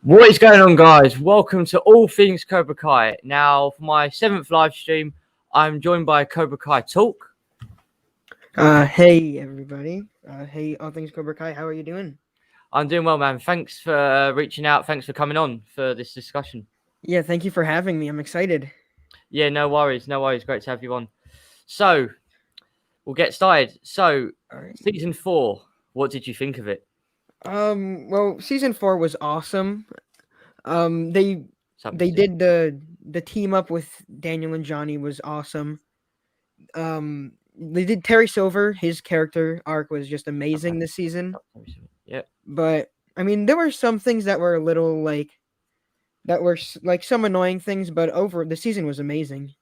What is going on, guys? Welcome to All Things Cobra Kai. Now, for my 7th live stream, I'm joined by Cobra Kai Talk. Hey everybody. Hey, all things Cobra Kai. How are you doing? I'm doing well, man. Thanks for reaching out. Thanks for coming on for this discussion. Yeah, thank you for having me. I'm excited. Yeah, no worries. No worries. Great to have you on. So, we'll get started. So, All right. season 4, what did you think of it? Well, season 4 was awesome. They Something they to say? did the team up with Daniel and Johnny was awesome. They did Terry Silver. His character arc was just amazing this season. Yeah. But I mean, there were some things that were a little like some annoying things, but over the season was amazing.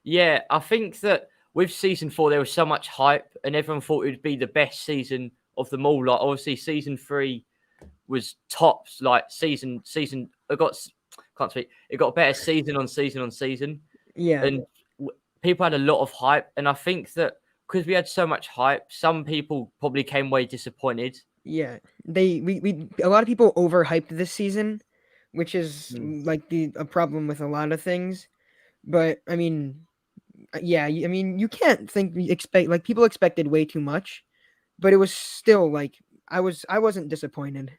Yeah, I think that with season 4, there was so much hype, and everyone thought it would be the best season of them all. Like, obviously, season 3 was tops. Like, season it got can't speak. It got better season on season on season, Yeah. and people had a lot of hype. And I think that because we had so much hype, some people probably came away disappointed. Yeah, we a lot of people overhyped this season, which is like a problem with a lot of things. But I mean, yeah, I mean, you can't expect like people expected way too much, but it was still like I wasn't disappointed.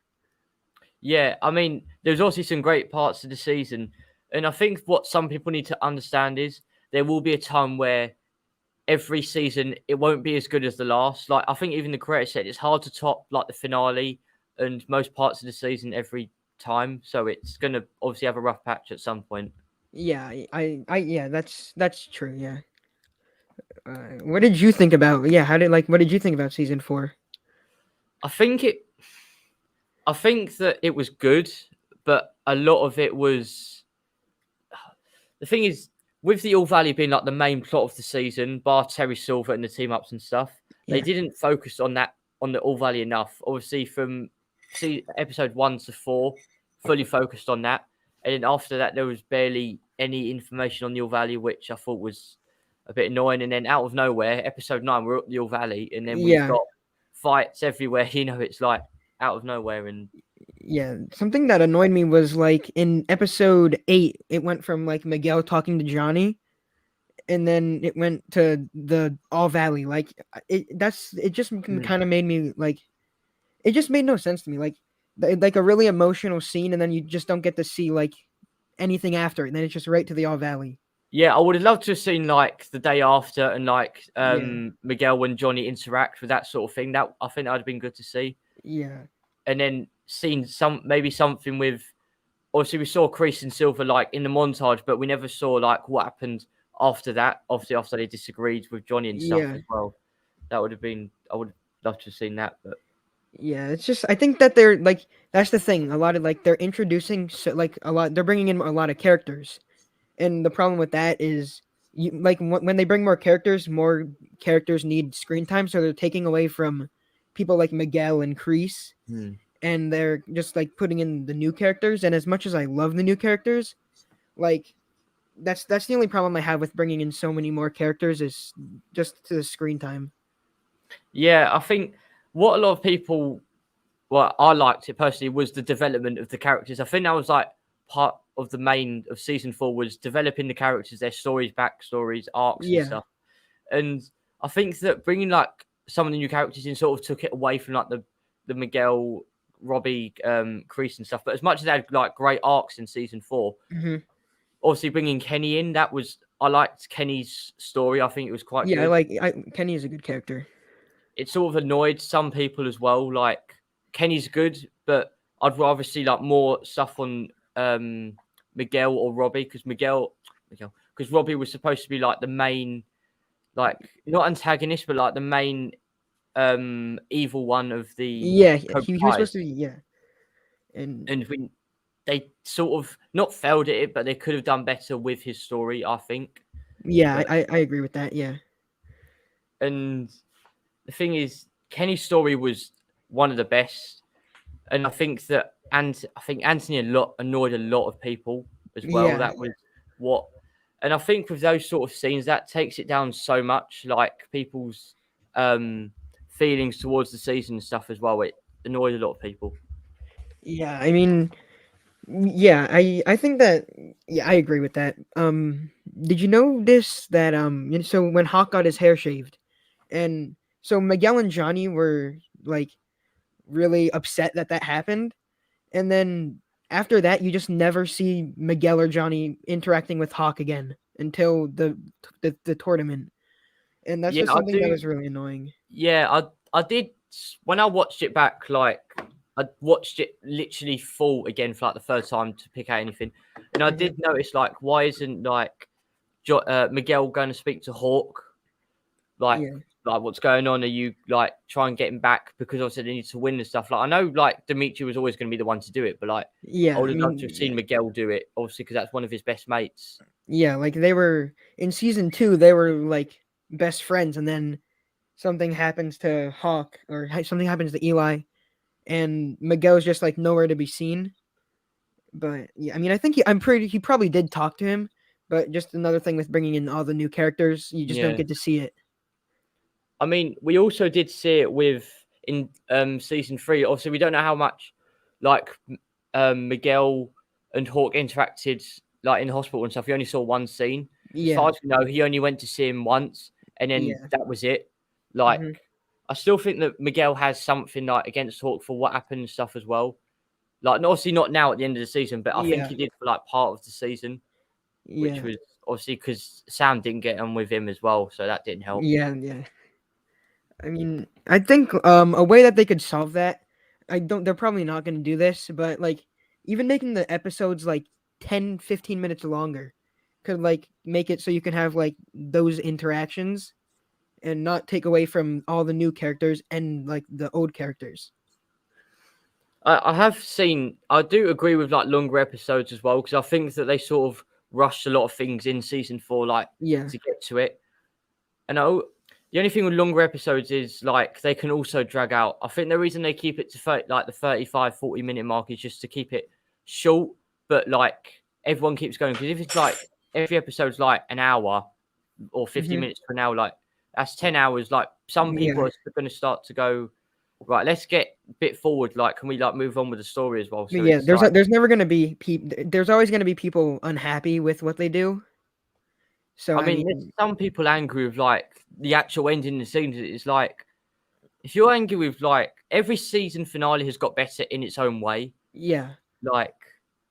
Yeah, I mean, there's also some great parts of the season, and I think what some people need to understand is there will be a time where every season it won't be as good as the last. Like, I think even the creator said it's hard to top like the finale and most parts of the season every time. So it's gonna obviously have a rough patch at some point. Yeah, yeah, that's true. Yeah. What did you think about? Yeah, what did you think about season 4? I think it. I think that it was good, but a lot of it was. The thing is, with the All Valley being like the main plot of the season, bar Terry Silver and the team ups and stuff, they Yeah. didn't focus on that on the All Valley enough. Obviously, from episode 1 to 4, fully focused on that, and then after that, there was barely any information on the All Valley, which I thought was a bit annoying. And then out of nowhere, episode 9, we're at the All Valley, and then we've Yeah. got fights everywhere. It's like out of nowhere, and Yeah, something that annoyed me was like in episode 8, it went from like Miguel talking to Johnny, and then it went to the All Valley. Like it just kind of made me like it just made no sense to me. Like a really emotional scene, and then you just don't get to see like anything after it. And then it's just right to the All Valley. yeah, I would have loved to have seen like the day after and like Yeah, Miguel and Johnny interact with that sort of thing. That I think that would have been good to see. yeah, And then seen maybe something with obviously we saw Kreese and Silver like in the montage, but we never saw like what happened after that. Obviously after they disagreed with Johnny and stuff yeah. as well. That would have been I would love to have seen that, but Yeah, it's just I think that they're like that's the thing. A lot of like they're introducing like a lot. They're bringing in a lot of characters, and the problem with that is you like when they bring more characters need screen time, so they're taking away from people like Miguel and Kreese, and they're just like putting in the new characters. And as much as I love the new characters, like that's the only problem I have with bringing in so many more characters is just to the screen time. yeah, I think what a lot of people well, I liked it personally was the development of the characters. I think that was like part of the main of season 4 was developing the characters, their stories, backstories, arcs, and Yeah, stuff. And I think that bringing like some of the new characters in sort of took it away from like the Miguel, Robbie, Kreese and stuff. But as much as they had like great arcs in season 4, hmm obviously bringing Kenny in, I liked Kenny's story. I think it was quite yeah. good. Kenny is a good character. It sort of annoyed some people as well. Like Kenny's good, but I'd rather see like more stuff on Miguel or Robbie because because Robbie was supposed to be like the main, like not antagonist, but like the main evil one of the Yeah, Cobra he was Kai. supposed to be, yeah. And And they sort of not failed at it, but they could have done better with his story, I think. yeah, But I agree with that. Yeah. and the thing is, Kenny's story was one of the best, and I think Anthony annoyed a lot of people as well. Yeah. That was what, and I think with those sort of scenes, that takes it down so much. Like people's feelings towards the season and stuff as well. It annoyed a lot of people. Yeah, I mean, Yeah, I think that yeah, I agree with that. Did you notice that so when Hawk got his hair shaved, and so Miguel and Johnny were like really upset that that happened, and then after that you just never see Miguel or Johnny interacting with Hawk again until the tournament, and that's Yeah, just I something that do. was really annoying. Yeah, I did when I watched it back. Like I watched it literally full again for like the third time to pick out anything, and I Hmm. did notice like why isn't like Miguel going to speak to Hawk? Like Yeah, like what's going on? Are you like try and get him back because obviously they need to win and stuff? Like I know like Dimitri was always going to be the one to do it, but like I yeah. would I have loved to mean, have seen yeah, Miguel do it, obviously because that's one of his best mates. yeah. Like they were in season 2, they were like best friends, and then something happens to Hawk or something happens to Eli, and Miguel's just like nowhere to be seen. But yeah, I mean, I think he probably did talk to him, but just another thing with bringing in all the new characters, you just don't Yeah. get to see it. I mean, we also did see it with in season three. Obviously, we don't know how much like Miguel and Hawk interacted like in hospital and stuff. We only saw one scene. As far Yeah, as we know, he only went to see him once, and then yeah, that was it. Like, hmm, I still think that Miguel has something like against Hawk for what happened and stuff as well. Like, obviously not now at the end of the season, but I think yeah, he did for like part of the season, which yeah, was obviously because Sam didn't get on with him as well, so that didn't help. yeah, yeah. I mean, I think a way that they could solve that, I don't. They're probably not going to do this, but like even making the episodes like 10-15 minutes longer could like make it so you can have like those interactions and not take away from all the new characters and like the old characters. I have seen. I do agree with like longer episodes as well because I think that they sort of rushed a lot of things in season four, like Yeah, to get to it. And the only thing with longer episodes is like they can also drag out. I think the reason they keep it to 30, like the 35-40 minute mark is just to keep it short, but like everyone keeps going because if it's like every episode's like an hour or 50 hmm, minutes to an hour, like that's 10 hours. Like some people yeah, are going to start to go, right, let's get a bit forward. Like, can we like move on with the story as well? but So yeah. it's like, There's never gonna be there's always gonna be people unhappy with what they do. So I I mean, there's mean, some people angry with like the actual ending of the season. It's like, if you're angry with like every season finale has got better in its own way. yeah, Like,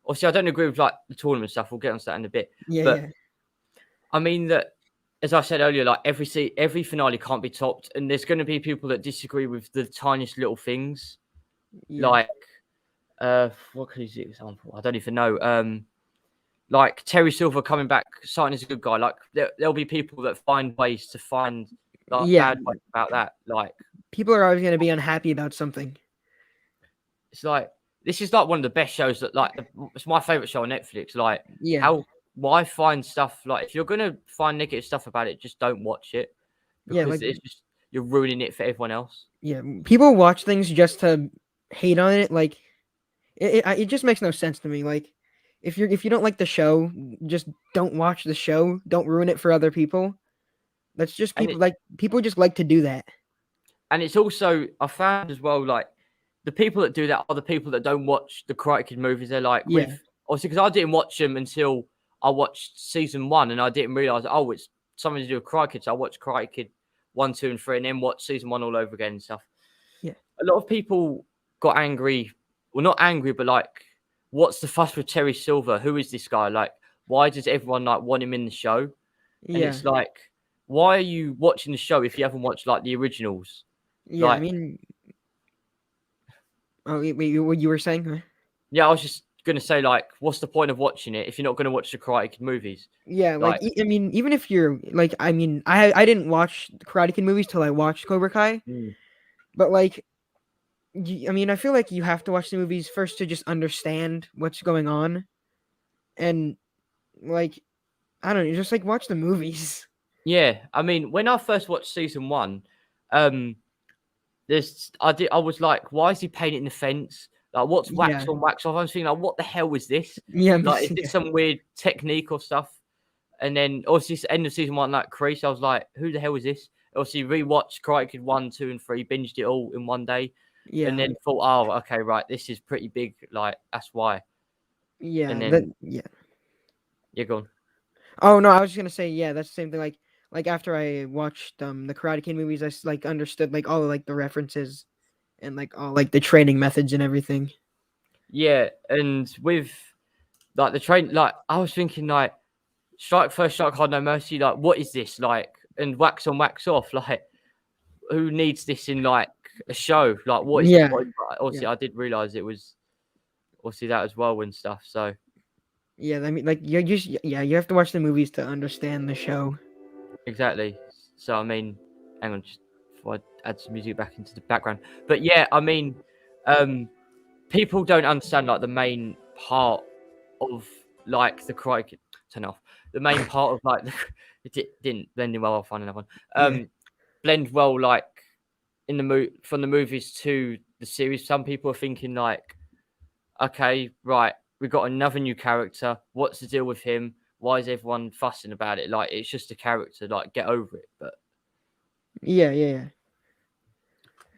obviously, I don't agree with like the tournament stuff. We'll get onto that in a bit. yeah, But yeah, I mean that, as I said earlier, like every finale can't be topped, and there's going to be people that disagree with the tiniest little things. yeah, Like, what could you example? I don't even know. Like Terry Silver coming back, starting as a good guy. Like there'll be people that find ways to find like yeah. bad ways about that. Like People are always gonna be unhappy about something. it's like this is like one of the best shows that like it's my favorite show on Netflix. Like Yeah, how why find stuff like if you're gonna find negative stuff about it, just don't watch it yeah, because like it's just you're ruining it for everyone else. yeah. People watch things just to hate on it. Like it just makes no sense to me. Like if you don't like the show, just don't watch the show. Don't ruin it for other people. That's just And it people just like to do that. and it's also I found as well like the people that do that are the people that don't watch the Karate Kid movies. They're like with Yeah, obviously because I didn't watch them until I watched season one, and I didn't realize oh it's something to do with Karate Kid. So I watched Karate Kid 1, 2, and 3, and then watched season one all over again and stuff. yeah, A lot of people got angry. Well, not angry, but like, what's the fuss with Terry Silver? Who is this guy? Like, why does everyone like want him in the show? And yeah, it's like, why are you watching the show if you haven't watched like the originals? yeah. I Like, mean, oh, what you were saying? Huh? yeah, I was just gonna say, like, what's the point of watching it if you're not gonna watch the Karate Kid movies? Yeah, like Like, I mean, even if you're like, I mean, I didn't watch Karate Kid movies till I watched Cobra Kai, mm. but like, I mean, I feel like you have to watch the movies first to just understand what's going on, and like, I don't know, just like watch the movies. Yeah, I mean, when I first watched season one, um, I was like, why is he painting the fence? Like, what's Yeah, wax on, wax off? I was thinking, like, what the hell is this? yeah, Like, is this yeah, some weird technique or stuff? And then obviously it's the end of season one, like Crease, I was like, who the hell is this? Obviously rewatched Karate Kid 1, 2, and 3, binged it all in one day, and yeah, then thought, oh, okay, right, this is pretty big. Like, that's why. Yeah, and that then yeah. you're gone. Oh no, I was just gonna say yeah. That's the same thing. Like after I watched the Karate Kid movies, like understood like all like the references and like all like the training methods and everything. Yeah, and with like the train, like I was thinking like strike first, strike hard, no mercy. Like what is this like? And wax on, wax off. Like who needs this in like a show? Like what is the Yeah, point? Obviously, yeah, I did realize it was obviously that as well and stuff. So yeah. I mean, like you just yeah, you have to watch the movies to understand the show. exactly. So I mean, hang on, just before I add some music back into the background. But yeah, I mean, um, people don't understand like the main part of like the Karate turn off the main part of like the, didn't blend in well. I'll find another one. Yeah, Blend well like in the from the movies to the series. Some people are thinking like, okay, right, we got another new character. What's the deal with him? Why is everyone fussing about it? Like it's just a character. Like get over it. But yeah, yeah, yeah.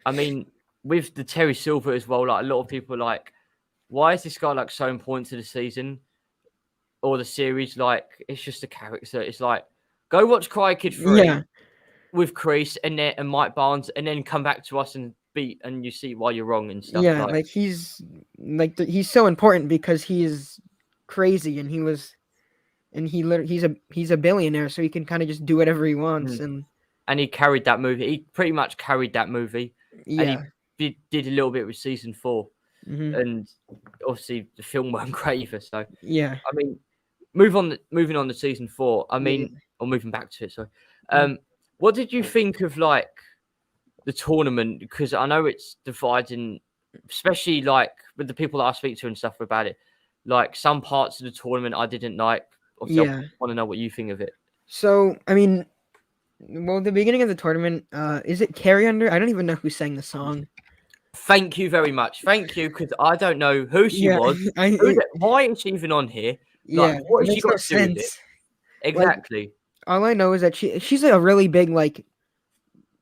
I mean, with the Terry Silver as well, like a lot of people are like, why is this guy like so important to the season or the series? Like it's just a character. It's like go watch Cry Kid Yeah, 3 with Chris and Mike Barnes, and then come back to us and beat and you see why you're wrong and stuff. yeah. Like Like he's like he's so important because he is crazy and he was and he literally he's a billionaire, so he can kind of just do whatever he wants. mm. And And he carried that movie. He pretty much carried that movie, and he yeah, did a little bit with season 4, hmm, and obviously the film weren't great either. So yeah, I mean, moving on to season 4. I yeah, mean, or moving back to it. Sorry. mhm. What did you think of like the tournament? Because I know it's dividing, especially like with the people that I speak to and stuff about it. Like some parts of the tournament I didn't like. Obviously, I Yeah. want to know what you think of it. So I mean, well, the beginning of the tournament, is it Carry Under? I don't even know who sang the song. Thank you very much. Thank you, because I don't know who she Yeah, was. Why is she even on here? Like, yeah, what it has she makes no got to do with it? sense. Like Exactly. all I know is that she's a really big like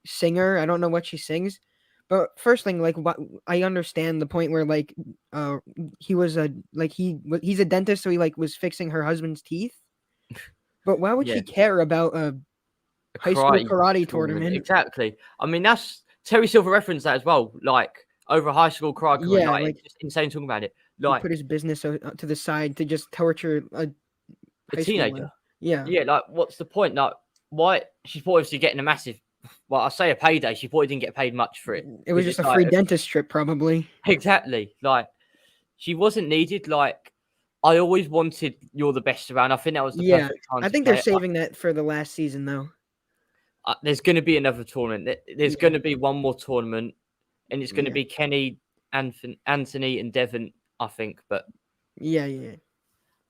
singer. I don't know what she sings, but first thing, like what I understand the point where like uh he was a like he's a dentist, so he like was fixing her husband's teeth. But why would Yeah, she care about a a high school karate karate tournament. tournament? Exactly. I mean, that's Terry Silver referenced that as well. Like over a high school karate tournament. Yeah, Like like it's just insane talking about it. he Like put his business to the side to just torture a a high schooler. teenager. Yeah, Yeah. Like, what's the point? Like, why she's obviously getting a massive. Well, I say a payday. She probably didn't get paid much for it it was because just it's a like free dentist trip, probably. exactly like she wasn't needed. Like I always wanted you're the best around. I think that was the Yeah, perfect time I to think they're play it. saving that for the last season, though. There's going to be another tournament. There's Yeah, going to be one more tournament, and it's going to yeah, be Kenny, Anthony, and Devon, I think. But yeah, yeah,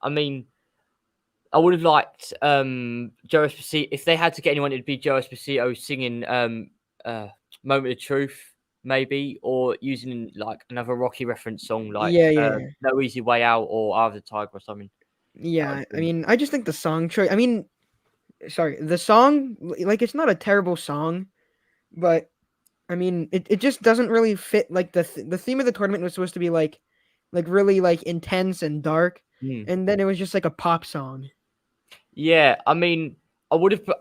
I mean, I would have liked Joe Esposito if they had to get anyone. It'd be Joe Esposito singing uh, "Moment of Truth," maybe, or using like another Rocky reference song like yeah, yeah, "No Easy Way Out" or "Eye of the Tiger" or something. That would yeah. have I been mean, I just think the song choice. I mean, sorry, the song like it's not a terrible song, but I mean, it just doesn't really fit. Like the theme of the tournament was supposed to be like really like intense and dark, mm. and then it was just like a pop song. Yeah, I mean, I would have put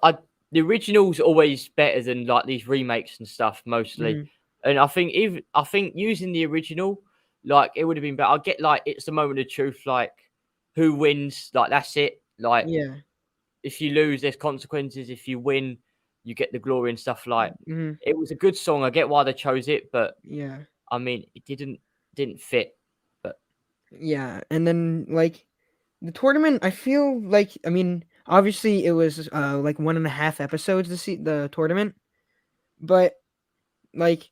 the original's always better than like these remakes and stuff mostly. Hmm. And I think using the original, like it would have been better. I get like it's the moment of truth, like who wins, like that's it. Like Yeah, if you lose, there's consequences. If you win, you get the glory and stuff. Like hmm, it was a good song. I get why they chose it, but yeah, I mean, it didn't fit. But yeah. And then like the tournament, I feel like I mean, obviously it was like 1.5 episodes to see the tournament, but like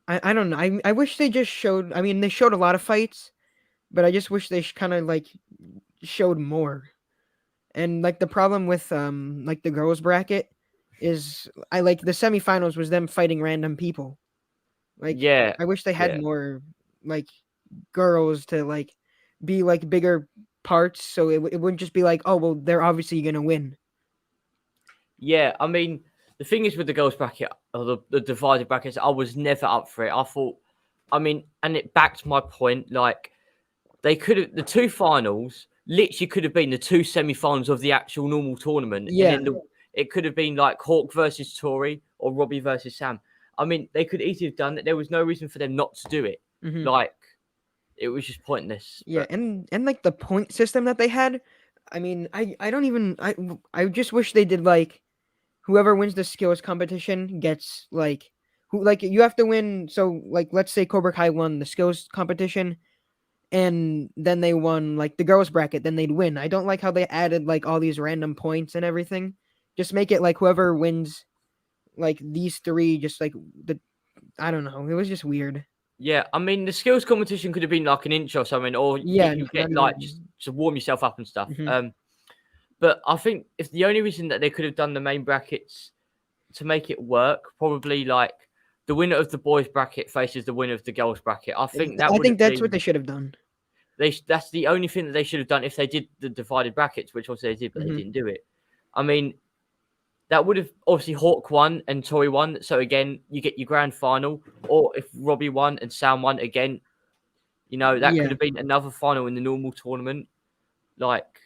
I don't know. I wish they just showed. I mean, they showed a lot of fights, but I just wish they kind of like showed more. And like the problem with like the girls bracket is I like the semifinals was them fighting random people. Like yeah, I wish they had yeah. more like girls to like be like bigger parts, so it wouldn't just be like, oh well, they're obviously gonna win. Yeah, I mean, the thing is with the girls' bracket or the divided brackets, I was never up for it. I thought, I mean, and it backed my point. Like, they could have the two finals literally could have been the two semi-finals of the actual normal tournament, and Yeah. then it could have been like Hawk versus Tori or Robbie versus Sam. I mean, they could easily have done it. There was no reason for them not to do it. Hmm. Like, it was just pointless. Yeah, But and like the point system that they had, I mean, I don't even I just wish they did like whoever wins the skills competition gets like who like you have to win. So like let's say Cobra Kai won the skills competition, and then they won like the girls bracket, then they'd win. I don't like how they added like all these random points and everything. Just make it like whoever wins like these three, just like the I don't know. It was just weird. yeah, I mean, the skills competition could have been like an inch or something, or Yeah, you not get like even. just to warm yourself up and stuff. Hmm. But I think if the only reason that they could have done the main brackets to make it work, probably like the winner of the boys bracket faces the winner of the girls bracket. I think that I would think have that's what been they should have done. that's the only thing that they should have done if they did the divided brackets, which obviously they did, but they Hmm. didn't do it. I mean, that would have obviously Hawk won and Tori won. So again, you get your grand final, or if Robbie won and Sam won again, that could Yeah, have been another final in the normal tournament. Like,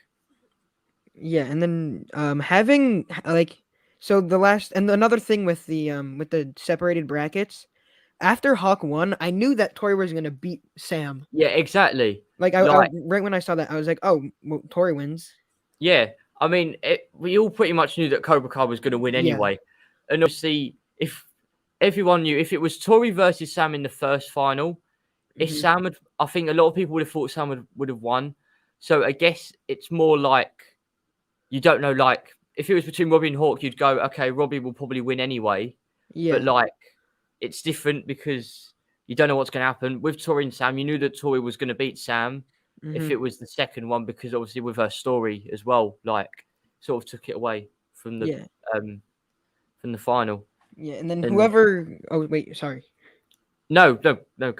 yeah, and then having like so the last and another thing with the separated brackets after Hawk won, I knew that Tori was gonna beat Sam. yeah, exactly. Like I Like, right when I saw that, I was like, oh, well, Tori wins. yeah, I mean, we all pretty much knew that Cobra Kai was going to win Yeah. anyway. And obviously, if everyone knew if it was Tori versus Sam in the first final, if Hmm. Sam had, I think a lot of people would have thought Sam would have won. So I guess it's more like you don't know. Like, if it was between Robbie and Hawk, you'd go, okay, Robbie will probably win anyway. But Yeah. like, it's different because you don't know what's going to happen. With Tori and Sam, you knew that Tori was going to beat Sam if Hmm. it was the second one, because obviously with her story as well, like sort of took it away Yeah. um from the final. Yeah. And then And whoever. Oh wait, sorry. no, go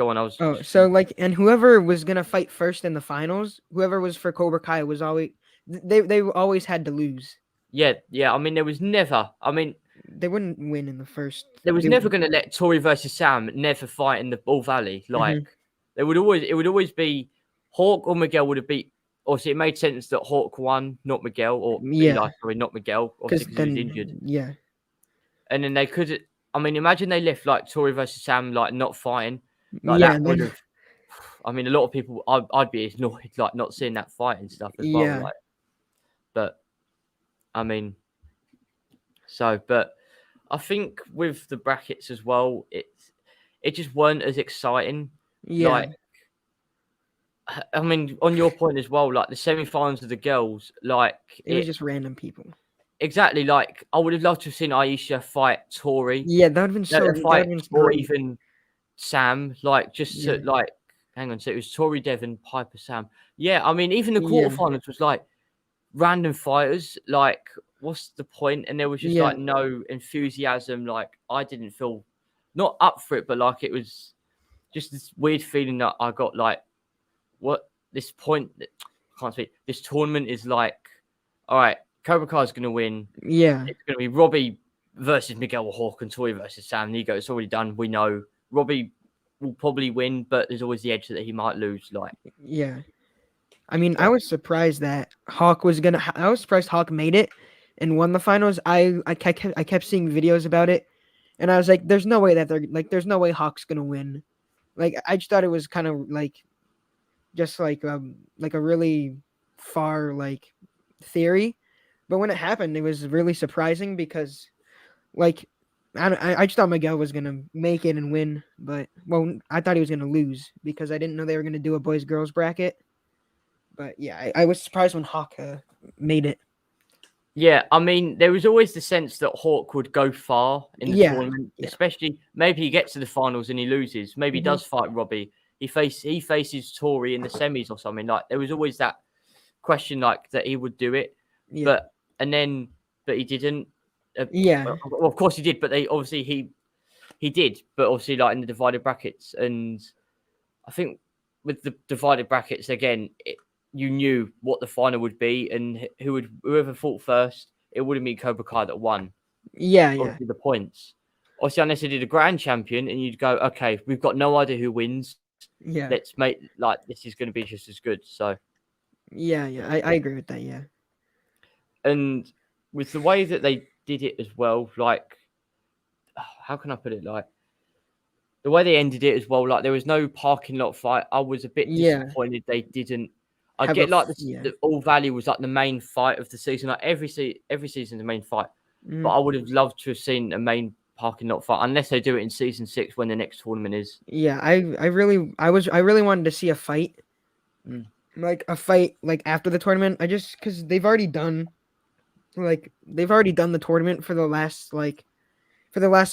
on. I was Oh, just so like, and whoever was gonna fight first in the finals, whoever was for Cobra Kai was always they always had to lose. yeah. I mean, there was never. I mean, They wouldn't win in the first. there was They, never going to let Tori versus Sam never fight in the Bull Valley. Like, hmm. it would always be Hawk or Miguel would have beat. Obviously, it made sense that Hawk won, not Miguel, or Yeah, Eli, sorry, not Miguel, obviously because because he was injured. then yeah, And then they could. I mean, imagine they left like Tori versus Sam like not fighting, like yeah, that and would then have. I mean, a lot of people. I'd be annoyed like not seeing that fight and stuff as well. yeah, Like, but I mean, but I think with the brackets as well, it just weren't as exciting. yeah. Like, I mean, on your point as well, like the semi-finals of the girls, like It was just random people. exactly like I would have loved to have seen Aisha fight Tori, Yeah, that would have been so. That would fight have been or great. even Sam, like just to Yeah, like hang on, so it was Tori Devon, Piper Sam. Yeah, I mean, even the yeah, quarterfinals was like random fighters, like what's the point? And there was just yeah, like no enthusiasm. Like I didn't feel not up for it, but like it was just this weird feeling that I got like what this point I can't speak. This tournament is like, all right, Cobra Kai's gonna win. yeah, It's gonna be Robbie versus Miguel Hawk and Tori versus Sam Nigo. It's already done. We know Robbie will probably win, but there's always the edge that he might lose. Like, yeah. I mean, I but was surprised that Hawk was gonna. I was surprised Hawk made it and won the finals. I kept seeing videos about it, and I was like, "There's no way that they're like, there's no way Hawk's gonna win." Like, I just thought it was kind of like just like a really far like theory, but when it happened, it was really surprising because like I just thought Miguel was gonna make it and win, but well, I thought he was gonna lose because I didn't know they were gonna do a boys girls bracket. But yeah, I was surprised when Hawk made it. yeah, I mean, there was always the sense that Hawk would go far in the Yeah, tournament, yeah. especially maybe he gets to the finals and he loses. Maybe he Hmm. does fight Robbie. He faces Tori in the semis or something. Like there was always that question, like that he would do it, Yeah, but but he didn't. yeah, Well, of course he did, but they obviously he did, but obviously like in the divided brackets, and I think with the divided brackets again, you knew what the final would be, and whoever fought first, it would have been Cobra Kai that won. yeah, yeah, Obviously the points. Obviously, unless they did a grand champion, and you'd go, okay, we've got no idea who wins. Yeah. let's make like this is going to be just as good. So Yeah, yeah. I agree with that. Yeah. And with the way that they did it as well, like how can I put it? Like the way they ended it as well, like there was no parking lot fight. I was a bit Yeah. disappointed they didn't. I Have a get like yeah. the All Valley was like the main fight of the season. Like every season's the main fight, but Mhm. I would have loved to have seen a main parking lot fight unless they do it in season 6 when the next tournament is. Yeah, I really wanted to see a fight, Mm. like a fight like after the tournament. I just because they've already done the tournament for the last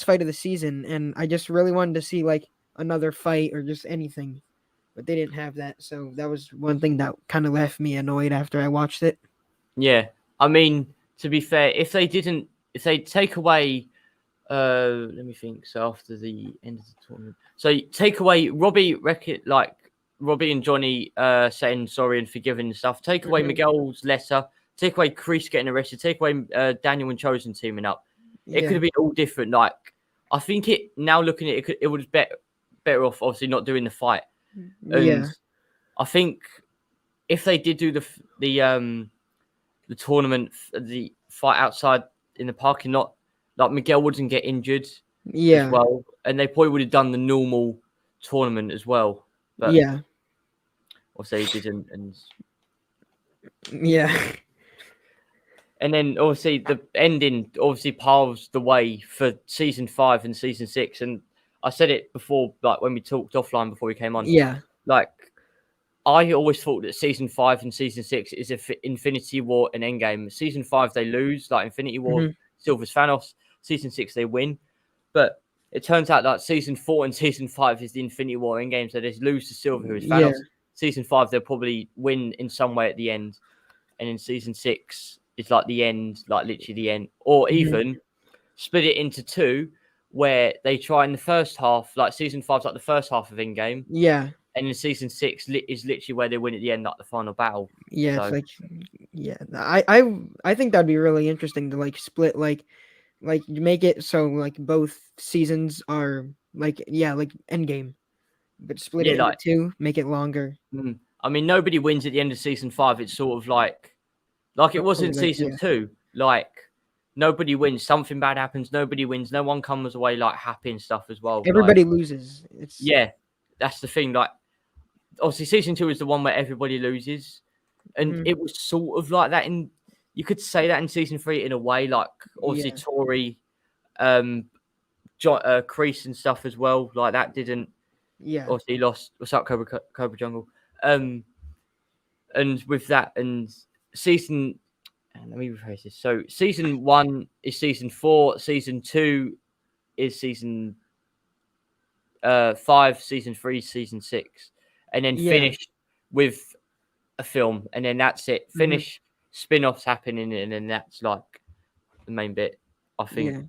fight of the season, and I just really wanted to see like another fight or just anything, but they didn't have that, so that was one thing that kind of left me annoyed after I watched it. Yeah, I mean to be fair, if they take away, let me think. So after the end of the tournament, so take away Robbie and Johnny saying sorry and forgiving and stuff. Take away Mhm. Miguel's letter. Take away Chris getting arrested. Take away Daniel and Chosen teaming up. It could Yeah, have been all different. Like I think it now looking at it, it was better off obviously not doing the fight. And yeah, I think if they did do the tournament, the fight outside in the parking lot, like Miguel wouldn't get injured as yeah, well, and they probably would have done the normal tournament as well. But yeah, obviously he didn't, yeah, and then obviously the ending obviously paves the way for season 5 and season 6. And I said it before, like when we talked offline before we came on, yeah. like I always thought that season 5 and season 6 is Infinity War and Endgame. Season 5 they lose, like Infinity War, Hmm. Silver's Thanos. Season 6 they win, but it turns out that season 4 and season 5 is the Infinity War Endgame. So they lose to Silver, who is Yeah, Thanos. Season 5 they'll probably win in some way at the end, and in season 6 it's like the end, like literally the end, or hmm, even split it into two, where they try in the first half, like season 5's like the first half of Endgame, yeah, and in season 6 is literally where they win at the end, like the final battle. yeah. It's So like, yeah, I think that'd be really interesting to like split like you make it so like both seasons are like yeah like Endgame, but split yeah, it into like two, make it longer. I mean, nobody wins at the end of season 5. It's sort of like it was in Like season yeah, 2. Like nobody wins. Something bad happens. Nobody wins. No one comes away like happy and stuff as well. Like everybody loses. It's yeah, that's the thing. Like obviously, season 2 is the one where everybody loses, and mhm, it was sort of like that in. You could say that in season 3 in a way. Like obviously, yeah, Tori, Crease and stuff as well. Like that didn't yeah, obviously lost. What's up, Cobra Jungle? Um, and with that and season, let me rephrase this. So season 1 is season 4. Season 2 is season 5. Season 3, season 6, and then yeah, finish with a film, and then that's it. hmm, Finish spin-offs happening, and then that's like the main bit. I think. yeah.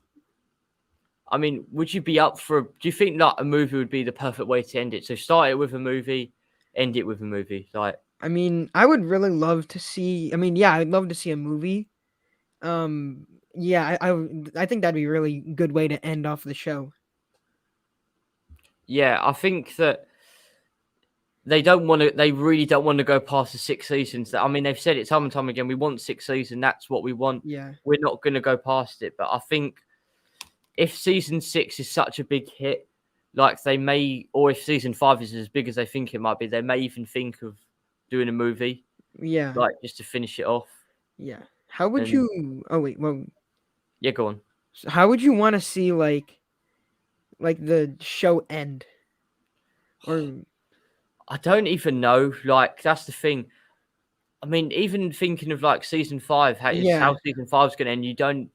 I mean, would you be up for? Do you think like a movie would be the perfect way to end it? So start it with a movie, end it with a movie. Like, I mean, I would really love to see. I mean, yeah, I'd love to see a movie. Yeah, I think that'd be a really good way to end off the show. yeah, I think that they don't want to. They really don't want to go past the 6 seasons. I mean, they've said it time and time again. We want 6 seasons. That's what we want. Yeah, We're not going to go past it. But I think if season 6 is such a big hit, like they may, or if season 5 is as big as they think it might be, they may even think of doing a movie, yeah, like just to finish it off. yeah. How would And you? Oh wait, well, yeah, go on. how would you want to see like the show end? Or I don't even know. Like that's the thing. I mean, even thinking of like season 5, yeah, how season 5's going to end, you don't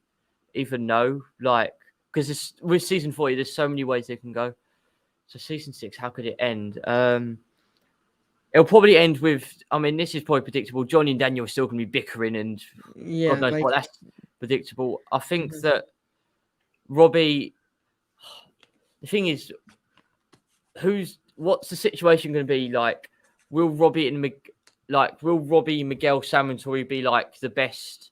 even know. Like because with season 4, there's so many ways they can go. So season 6, how could it end? It'll probably end with. I mean, this is probably predictable. Johnny and Daniel are still going to be bickering, and God yeah, knows like what. That's predictable. I think mhm, that Robbie. The thing is, what's the situation going to be like? Will Robbie and will Robbie, Miguel, Sam, and Tori be like the best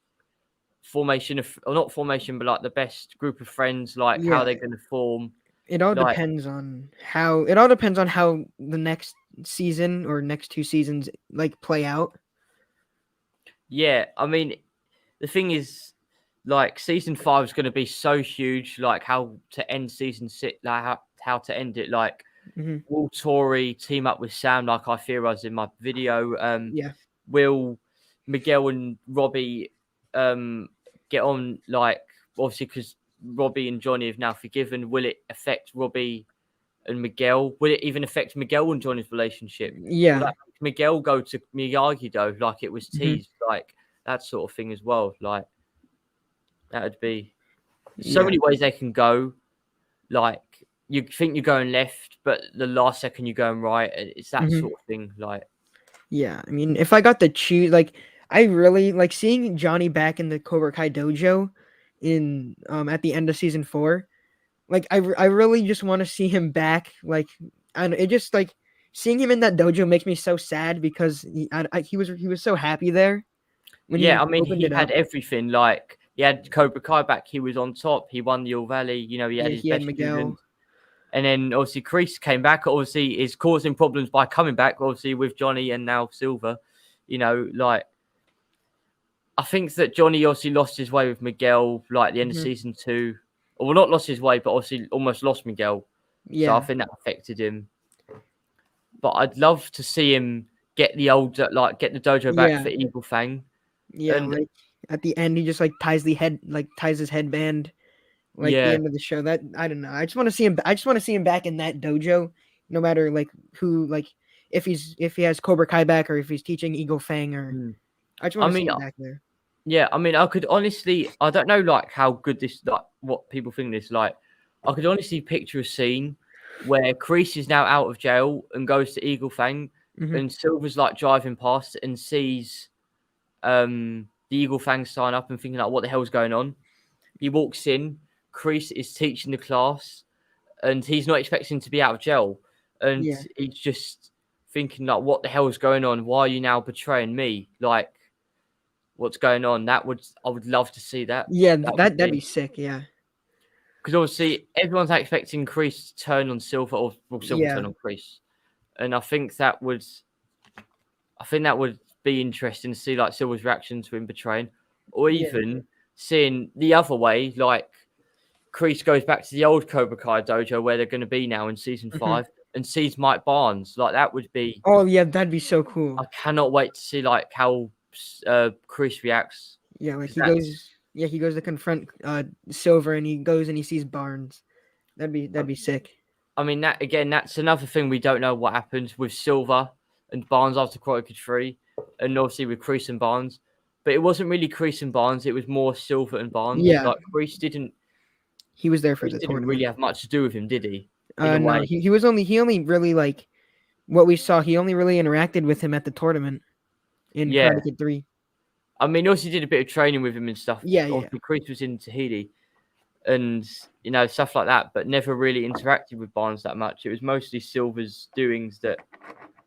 formation of, or not formation, but like the best group of friends? Like how yeah, they're going to form? It all Like, depends on how. It all depends on how the next season or next two seasons like play out. yeah, I mean, the thing is, like, season 5 is going to be so huge. Like, how to end season 6, like how to end it. Like, Hmm. will Tori team up with Sam, like I theorized in my video? Yeah. Will Miguel and Robbie get on? Like, obviously, because Robbie and Johnny have now forgiven. Will it affect Robbie and Miguel? Will it even affect Miguel and Johnny's relationship? Will Yeah. that make Miguel go to Miyagi though, like it was Hmm. teased, like that sort of thing as well? Like, that would be so Yeah. many ways they can go. Like, you think you're going left, but the last second you're going right. It's that Hmm. sort of thing. Like, Yeah. I mean, if I got to choose, like, I really like seeing Johnny back in the Cobra Kai dojo in at the end of season 4. Like, I really just want to see him back. Like, and it just like seeing him in that dojo makes me so sad because he was so happy there when yeah, he I mean, opened he it had up. everything. Like, he had Cobra Kai back. He was on top. He won the All Valley. You know, he had Yeah, his he had best Miguel. students. And then obviously Kreese came back. Obviously, is causing problems by coming back. Obviously, with Johnny and now Silver. You know, like, I think that Johnny obviously lost his way with Miguel, like the end of Hmm. season 2. Or, well, not lost his way, but obviously almost lost Miguel. So I Yeah, think that affected him. But I'd love to see him get the old, like, get the dojo back yeah, for Eagle Fang. yeah. And Like at the end, he just like ties his headband. Like the yeah, end of the show. That I don't know. I just want to see him. I just want to see him back in that dojo, no matter like who like if he has Cobra Kai back or if he's teaching Eagle Fang or mm. I just I want to see mean, him back there. yeah, I mean, I could honestly, I don't know, like, how good this, like, what people think this, like, I could honestly picture a scene where Kreese is now out of jail and goes to Eagle Fang, Hmm. and Silver's like driving past and sees the Eagle Fang sign up and thinking like, what the hell's going on? He walks in, Kreese is teaching the class, and he's not expecting to be out of jail, and Yeah, he's just thinking like, what the hell's going on? Why are you now betraying me? Like, what's going on? I would love to see that. yeah. That would That'd be be sick. Yeah, because obviously everyone's expecting Kreese to turn on Silver, or well, Silver yeah. turn on Kreese, and I think that would be interesting to see like Silver's reaction to him betraying, or Yeah. even seeing the other way, like Kreese goes back to the old Cobra Kai dojo where they're going to be now in season Hmm. 5 and sees Mike Barnes. Like, that would be. Oh yeah, that'd be so cool. I cannot wait to see like how Kreese reacts, Yeah, like because that's. he goes to confront Silver and he goes and he sees Barnes. That'd be sick. I mean, that again, that's another thing we don't know what happens with Silver and Barnes after Karate Kid 3, and obviously with Kreese and Barnes. But it wasn't really Kreese and Barnes; it was more Silver and Barnes. Yeah, Like, he was there for Kreese the didn't really tournament. have much to do with him, did he? In a No, way, he only really like what we saw. He only really interacted with him at the tournament in yeah. Karate Kid 3. I mean, also did a bit of training with him and stuff. Yeah, yeah, Obviously, Kreese was in Tahiti and stuff like that, but never really interacted with Barnes that much. It was mostly Silver's doings that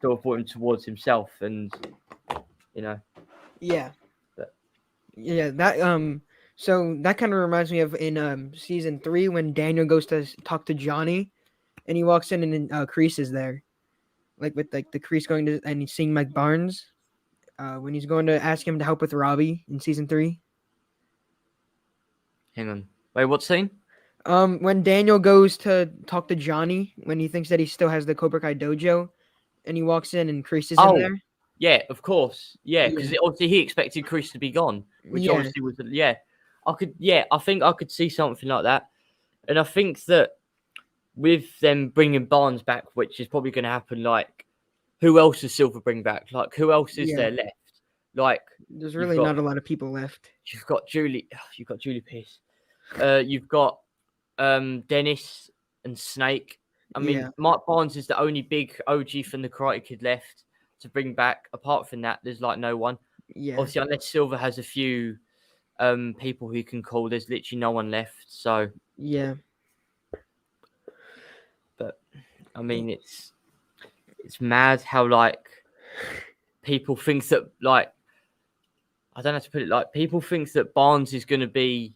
sort of brought him towards himself, and you know. yeah, But yeah. So that kind of reminds me of in season 3 when Daniel goes to talk to Johnny, and he walks in and Kreese is there, like with like the Kreese going to and he's seeing Mike Barnes. When he's going to ask him to help with Robbie in season 3. hang on, wait, what scene? When Daniel goes to talk to Johnny, when he thinks that he still has the Cobra Kai dojo, and he walks in and Kreese is in Oh, there. yeah, of course, yeah, because Yeah, obviously he expected Kreese to be gone, which yeah. obviously was yeah. I think I could see something like that, and I think that with them bringing Barnes back, which is probably going to happen, like, who else does Silver bring back? Like, who else is Yeah, there left? Like, there's you've really got not a lot of people left. you've got Julie Pierce, you've got Dennis and Snake. I Yeah, mean, Mike Barnes is the only big OG from the Karate Kid left to bring back. Apart from that, there's like no one. yeah, Obviously, unless Silver has a few people who can call, there's literally no one left. So, yeah, but I mean, it's mad how like people think that, like, I don't know how to put it, like, people think that Barnes is going to be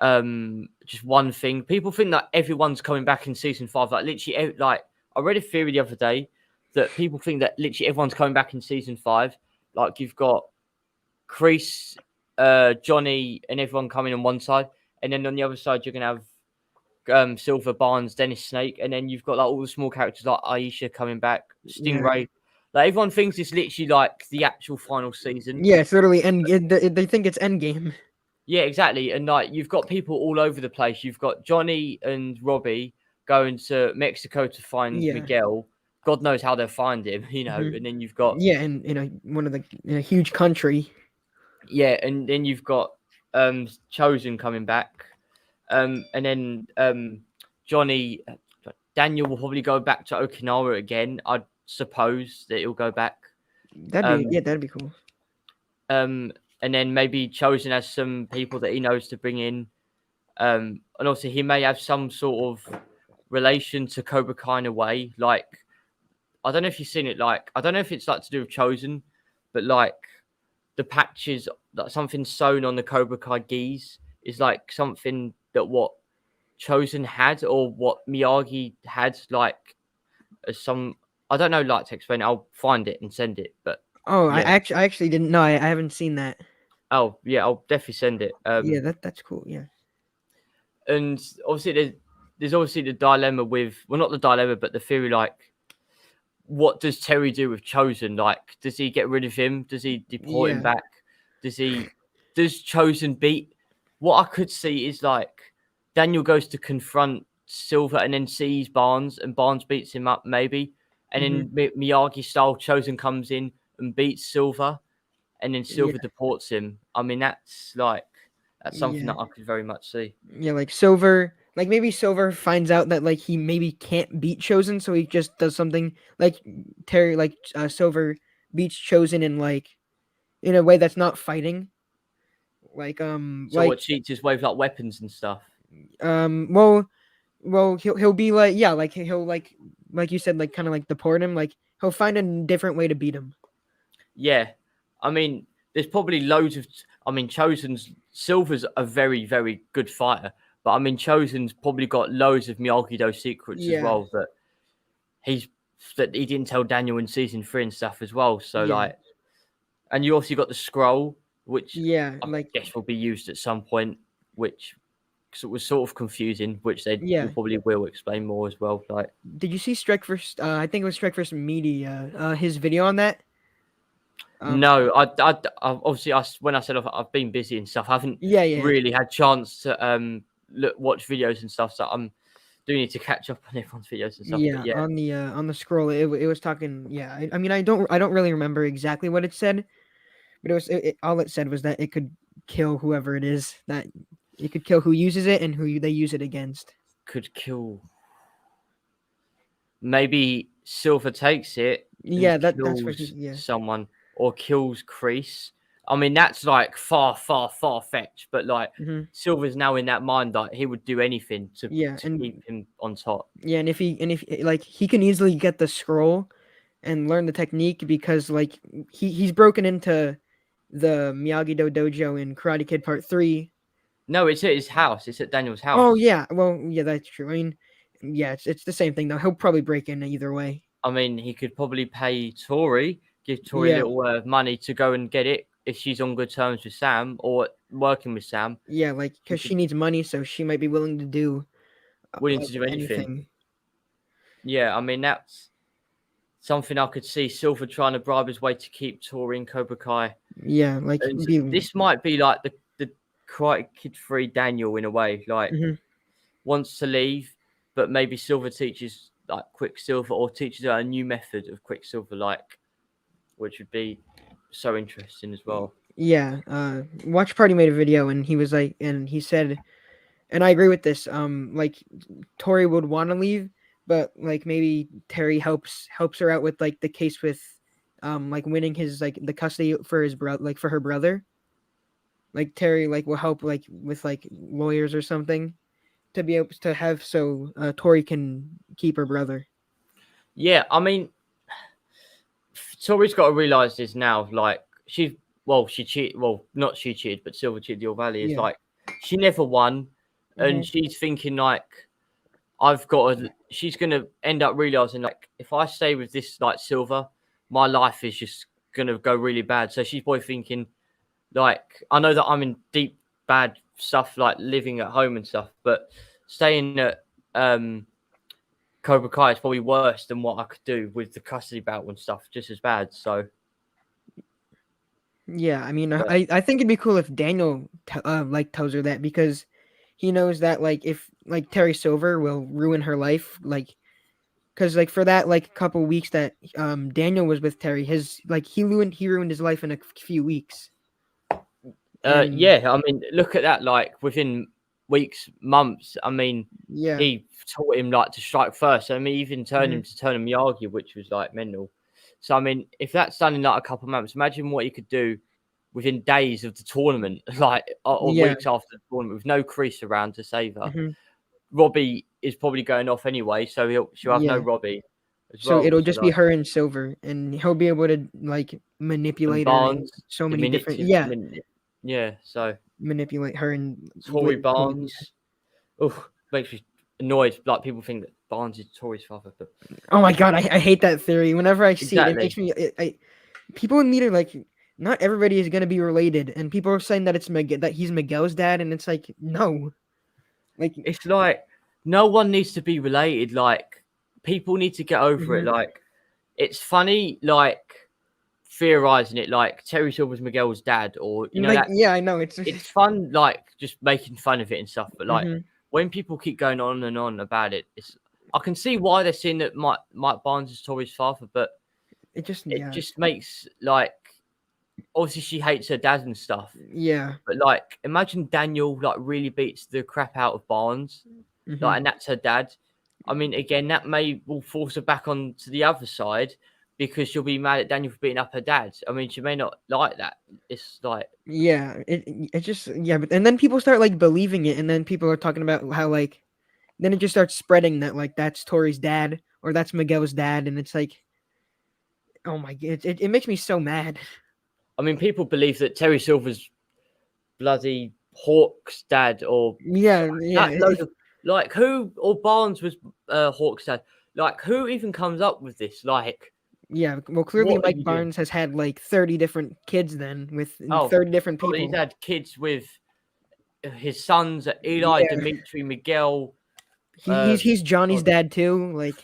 just one thing. People think that everyone's coming back in season 5. Like literally, like I read a theory the other day that people think that literally everyone's coming back in season 5. Like you've got Chris, Johnny, and everyone coming on one side, and then on the other side you're gonna have Silver, Barnes, Dennis Snake, and then you've got like all the small characters like Aisha coming back, Yeah. Stingray. Like everyone thinks it's literally like the actual final season. Yeah, it's literally they think it's Endgame. Yeah, exactly. And like you've got people all over the place. You've got Johnny and Robbie going to Mexico to find Yeah. Miguel. God knows how they'll find him, Mhm. And then you've got Yeah, and in one of the in a huge country. and then you've got Chosen coming back. And then Johnny Daniel will probably go back to Okinawa again. I suppose that he'll go back. That'd be cool. And then maybe Chosen has some people that he knows to bring in. And also he may have some sort of relation to Cobra Kai in a way. Like I don't know if you've seen it. Like I don't know if it's like to do with Chosen, but like the patches, like something sewn on the Cobra Kai gis is like something that what Chosen had or what Miyagi had. Like as some, I don't know, like to explain it. I'll find it and send it. But Oh, yeah, I actually didn't know. I haven't seen that. oh yeah, I'll definitely send it. Yeah, that's cool. Yeah. And obviously there's obviously the dilemma with, well, not the dilemma, but the theory, like what does Terry do with Chosen? Like, does he get rid of him? Does he deport him Yeah. back? Does Chosen beat? What I could see is like Daniel goes to confront Silver and then sees Barnes and Barnes beats him up maybe, and Hmm. then Miyagi style Chosen comes in and beats Silver, and then Yeah. Silver deports him. I mean that's something Yeah. that I could very much see. Yeah, like Silver, like maybe Silver finds out that like he maybe can't beat Chosen, so he just does something like Terry, like Silver beats Chosen in like in a way that's not fighting. So what cheats his way with like weapons and stuff. Well, he'll be like, yeah, like he'll like you said, like kind of like deport him, like he'll find a different way to beat him. Yeah, I mean, there's probably loads of. I mean, Chosen's Silver's a very, very good fighter, but I mean, Chosen's probably got loads of Miyagi-Do secrets as Yeah. well he's that he didn't tell Daniel in season 3 and stuff as well. So Yeah. like, and you also got the scroll, which Yeah, I like guess will be used at some point, which was sort of confusing, which they yeah. probably will explain more as well. Like, Did you see Strike First? I think it was Strike First Media. His video on that. no, obviously when I said I've been busy and stuff, I haven't Yeah, yeah, really had chance to watch videos and stuff. So I'm do need to catch up on everyone's videos and stuff. But yeah. yeah, On the scroll, it was talking. Yeah, I mean, I don't really remember exactly what it said, but all it said was that it could kill whoever it is, that it could kill who uses it and they use it against. could kill. Maybe Silver takes it and Yeah, that's what he. kills Yeah. someone or kills Kreese. I mean, that's like far, far, far fetched. But like Hmm. Silver's now in that mind that he would do anything to Yeah, keep him on top. yeah, and if like he can easily get the scroll and learn the technique because like he's broken into the Miyagi Do dojo in Karate Kid Part 3. No, it's at his house. It's at Daniel's Oh house. yeah, well yeah, that's true. I mean, yeah, it's the same thing though. He'll probably break in either way. I mean, he could probably pay Tori, give Tori a Yeah, little money to go and get it if she's on good terms with Sam or working with Sam. yeah, like He because could she needs money, so she might be willing to do willing like to do anything. anything. Yeah, I mean that's something I could see Silver trying to bribe his way to keep Tori in Cobra Kai. Yeah, like And be. this might be like the Karate Kid 3 Daniel in a way, like Mhm. wants to leave, but maybe Silver teaches like Quicksilver or teaches her a new method of Quicksilver, like which would be so interesting as well. Yeah, Watch Party made a video and he was like, and he said, and I agree with this. Like Tori would want to leave, but like maybe Terry helps her out with like the case with, like winning his like the custody for his brother, like for her brother. Like Terry like will help like with like lawyers or something to be able to have so Tori can keep her brother. Yeah, I mean, Tori's got to realize this now. Like she cheated. Well, not she cheated, but Silver cheated the All Valley. Is Yeah. like she never won, and Hmm. she's thinking like, I've got to. She's gonna end up realizing like, if I stay with this like Silver, my life is just gonna go really bad. So she's probably thinking like, I know that I'm in deep bad stuff like living at home and stuff, but staying at Cobra Kai is probably worse than what I could do with the custody battle and stuff, just as bad. So, Yeah, I mean, but I think it'd be cool if Daniel like tells her that because he knows that like if like Terry Silver will ruin her life, like because like for that like couple weeks that Daniel was with Terry, his like he ruined his life in a few weeks, and yeah, I mean, look at that. Like within weeks, months. I mean, yeah, he taught him like to strike first. I mean, even turned hmm him to turn him Miyagi, which was like mental. So I mean, if that's done in like a couple of months, imagine what he could do within days of the tournament, like or yeah, weeks after the tournament, with no crease around to save her. hmm Robbie is probably going off anyway, so she'll have no yeah. Robbie as So well. it'll So just be like, her and Silver, and he'll be able to like and manipulate her in Barnes, so the many minute, different yeah, yeah. So manipulate her and Tory totally. Barnes, oh, makes me annoyed. Like people think that Barnes is Tory's father, but Oh my god, I hate that theory. Whenever I see it, it makes exactly. me. People need to like. Not everybody is gonna be related, and people are saying that it's Miguel, that he's Miguel's dad, and it's like no, like. It's like no one needs to be related. Like people need to get over it. Mhm. Like it's funny, like theorizing it, like Terry Silver's Miguel's dad, or Like that yeah, I know it's fun, like just making fun of it and stuff. But like Mhm. when people keep going on and on about it, it's I can see why they're saying that Mike Barnes is Tory's father, but It just it yeah, just makes like obviously she hates her dad and stuff. yeah. But like imagine Daniel like really beats the crap out of Barnes, like, Mhm. and that's her dad. I mean, again, that will force her back on to the other side because she'll be mad at Daniel for beating up her dad. I mean, she may not like that. It's like, Yeah, it just yeah, but and then people start like believing it, and then people are talking about how like then it just starts spreading that like that's Tori's dad or that's Miguel's dad, and it's like oh my god, it makes me so mad. I mean, people believe that Terry Silver's bloody Hawk's dad or Yeah, yeah, that load of like who or Barnes was Hawk's dad. Like, who even comes up with this? Like, yeah. Well, clearly what are Mike you doing? Barnes has had like 30 different kids then with Oh, 30 different probably he's people. had kids with his sons, Eli, Yeah, Dimitri, Miguel. he, Uh, he's Johnny's God, dad too. Like,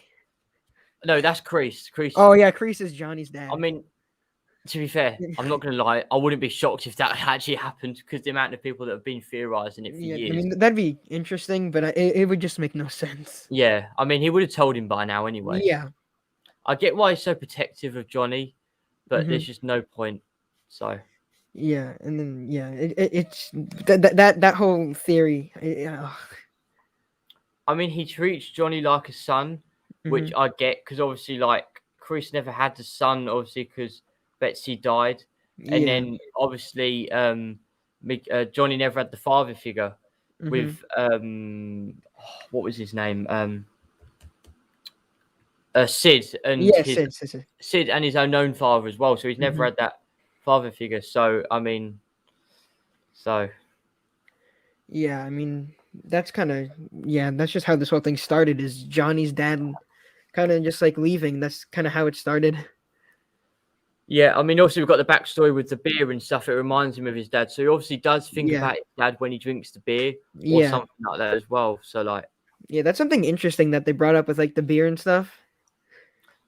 no, that's Crease. Crease. oh yeah, Kreese is Johnny's I dad. mean, to be fair, I'm not going to lie. I wouldn't be shocked if that actually happened because the amount of people that have been theorizing it for Yeah, I years. mean that'd be interesting, but it would just make no sense. Yeah, I mean, he would have told him by now anyway. Yeah. I get why he's so protective of Johnny, but Hmm. there's just no point. So, Yeah, and then yeah, it's that whole theory. I mean, he treats Johnny like a son, which Hmm. I get because obviously, like, Chris never had a son, obviously, because Betsy died. And Yeah. then obviously, Johnny never had the father figure Hmm. with, what was his name? Sid and Yes, his it's Sid and his unknown father as well. So he's never hmm had that father figure. So, I mean, so. yeah. I mean that's kind of yeah. That's just how this whole thing started. Is Johnny's dad kind of just like leaving? That's kind of how it started. Yeah, I mean, also we've got the backstory with the beer and stuff. It reminds him of his dad, so he obviously does think Yeah, about his dad when he drinks the beer or yeah, something like that as well. So, like, yeah. That's something interesting that they brought up with like the beer and stuff.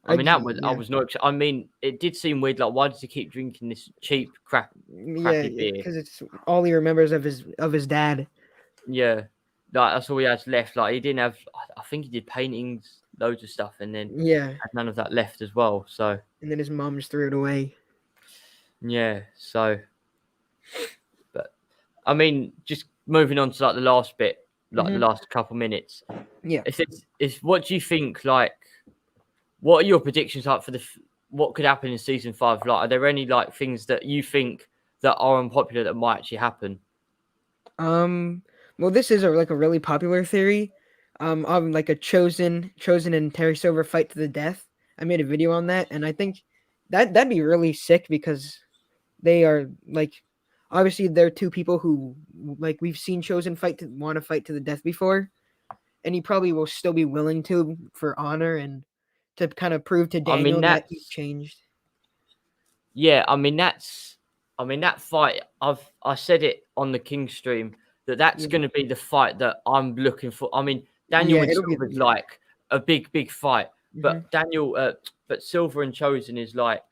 I mean, I Yeah, was not. I mean, it did seem weird. Like, why does he keep drinking this cheap, yeah, crappy beer? because it's all he remembers of his dad. Yeah, like that's all he has left. Like, he didn't have. I think he did paintings, loads of stuff, and then Yeah, had none of that left as well. So, and then his mom just threw it away. yeah. So, but I mean, just moving on to like the last bit, like the Hmm. last couple minutes. Yeah. If what do you think? Like, what are your predictions like for what could happen in season 5? Like, are there any like things that you think that are unpopular that might actually happen? Um. Well, this is like a really popular theory. Like a chosen and Terry Silver fight to the death. I made a video on that, and I think that'd be really sick because they are like obviously they're two people who like we've seen Chosen want to fight to the death before, and he probably will still be willing to for honor and to kind of prove to I mean, Daniel that he's that's changed. yeah. I mean that fight. I said it on the King stream that's Yeah, going to be the fight that I'm looking for. I mean, Daniel yeah, and it'll be Silver's yeah. like a big fight, Hmm. but but Silver and Chosen is like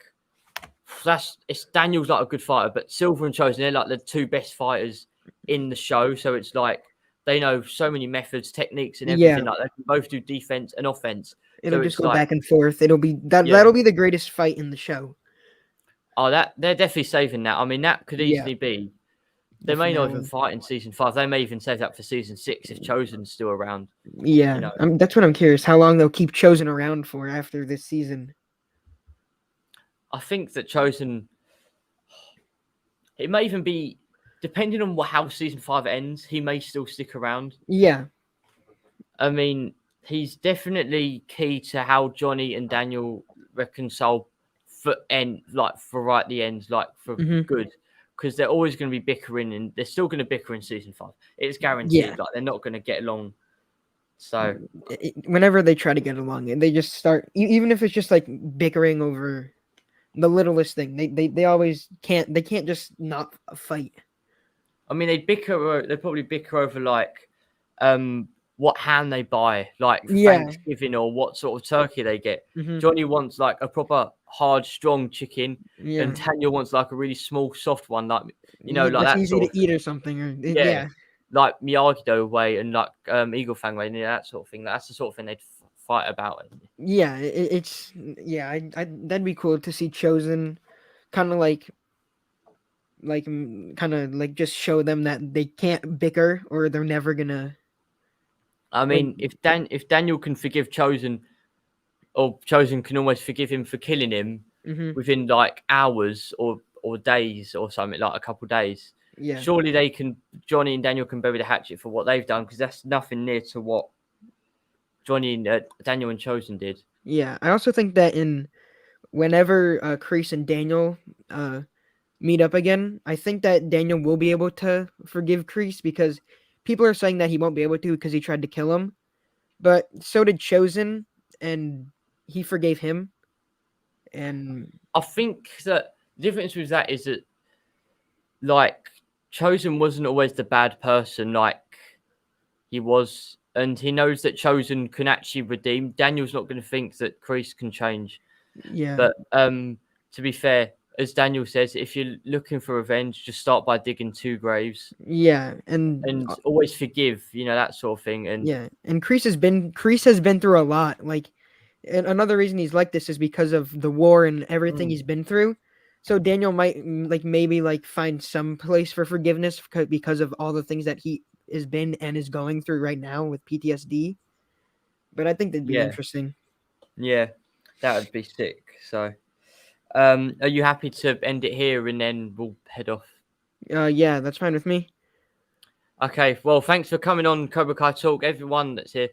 it's Daniel's like a good fighter, but Silver and Chosen they're like the two best fighters in the show. So it's like they know so many methods, techniques, and Yeah, everything. Like they can both do defense and offense. it'll So just it's go like back and forth. It'll be that yeah. that'll be the greatest fight in the show. Oh, that they're definitely saving that. I mean, that could Yeah, easily be. the They may not even finale. fight in season 5. They may even save that for season 6 if Chosen's still around. You Yeah, know, that's what I'm curious. How long they'll keep Chosen around for after this season? I think that Chosen. It may even be depending on how season 5 ends. He may still stick around. Yeah, I mean, he's definitely key to how Johnny and Daniel reconcile for right the end, like for hmm, good. Because they're always going to be bickering, and they're still going to bicker in season 5. It's yeah. guaranteed. Like they're not going to get along. So Whenever they try to get along, and they just start, even if it's just like bickering over the littlest thing, they always can't. They can't just not fight. I mean, they bicker. They probably bicker over like, what ham they buy, like for Yeah. Thanksgiving, or what sort of turkey they get. Hmm. Johnny wants like a proper hard, strong chicken, and Yeah. Daniel wants like a really small, soft one, like like That's that easy sort to of eat thing. or something. Or Yeah, yeah, like Miyagi-Do way and like Eagle Fang way, that sort of thing. That's the sort of thing they'd fight about. yeah. It's yeah. That'd be cool to see Chosen, kind of kind of like just show them that they can't bicker or they're never gonna I like. mean, if Daniel can forgive Chosen, or Chosen can almost forgive him for killing him Hmm. within like hours or days or something, like a couple days. Yeah, Surely they can. Johnny and Daniel can bury the hatchet for what they've done, because that's nothing near to what Johnny and Daniel and Chosen did. yeah. I also think that in whenever Kreese and Daniel uh meet up again, I think that Daniel will be able to forgive Kreese because people are saying that he won't be able to because he tried to kill him. But so did Chosen, and he forgave him. And I think that the difference with that is that like Chosen wasn't always the bad person, like he was, and he knows that Chosen can actually redeem. Daniel's not going to think that Kreese can change. yeah, But to be fair, as Daniel says, if you're looking for revenge, just start by digging 2 graves yeah, and always forgive, that sort of thing. And and Kreese has been through a lot. Like, and another reason he's like this is because of the war and everything mm, he's been through. So Daniel might maybe find some place for forgiveness because of all the things that he has been and is going through right now with PTSD. But I think that'd be yeah, interesting. yeah, that would be sick. So, are you happy to end it here and then we'll head off? Yeah, that's fine with me. Okay, well, thanks for coming on Cobra Kai Talk. Everyone that's here,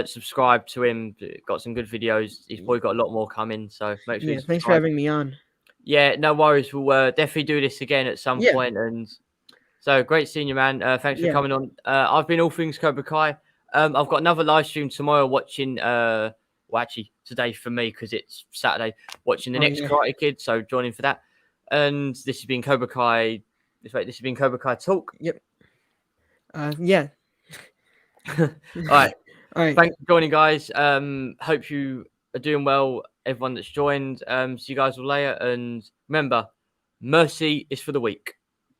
subscribe to him. Got some good videos. He's probably got a lot more coming, so make sure you Yeah, thanks for subscribe. having me on. Yeah, no worries. We'll definitely do this again at some Yeah, point. And so great seeing you, man. Thanks for yeah, coming on. I've been all things Cobra Kai. I've got another live stream tomorrow watching. Well, actually today for me because it's Saturday. Watching the oh next yeah, Karate Kid. So join in for that. And this has been Cobra Kai. This has been Cobra Kai Talk. yep. Yeah. All right. All right. Thanks for joining, guys. Hope you are doing well. Everyone that's joined. See you guys all later. And remember, mercy is for the weak.